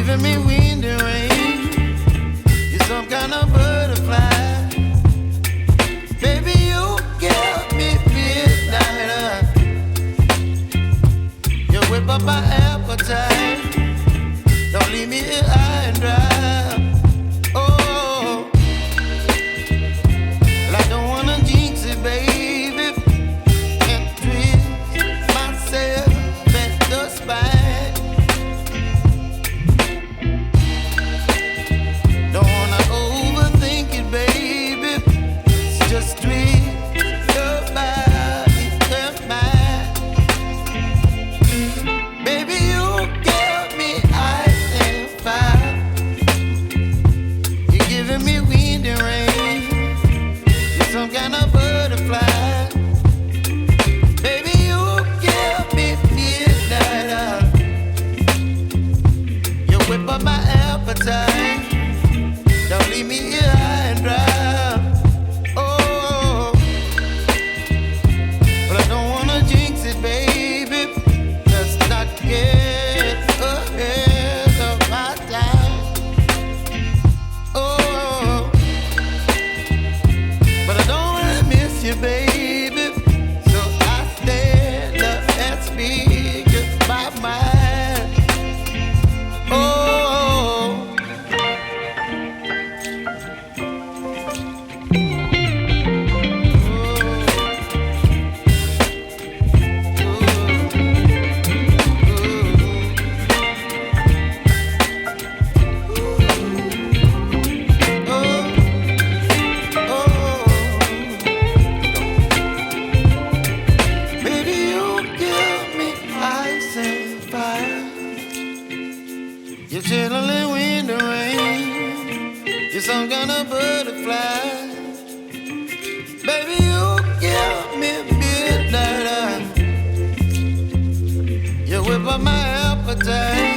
giving me wind and rain. You're some kind of butterfly. Baby, you give me midnight. You whip up my appetite. Don't leave me here high and dry. Oh, well, I don't wanna jinx it, baby. Can't twist myself at the spine. Don't wanna overthink it, baby. It's just twist your body and mine. Baby, you give me ice and fire. You're giving me wind and rain. You're some kind of butterfly. Baby, you give me midnight. You whip up my appetite. Don't leave me here high and dry. Oh, but I don't wanna jinx it, baby. Let's not get ahead of my time. Oh, but I don't wanna miss you, baby. So I stand up and speak my mind. Oh. Baby, you give me ice and fire. You're chilling wind and rain. You're some kind of butterfly. Baby, you give me midnight. You whip up my appetite.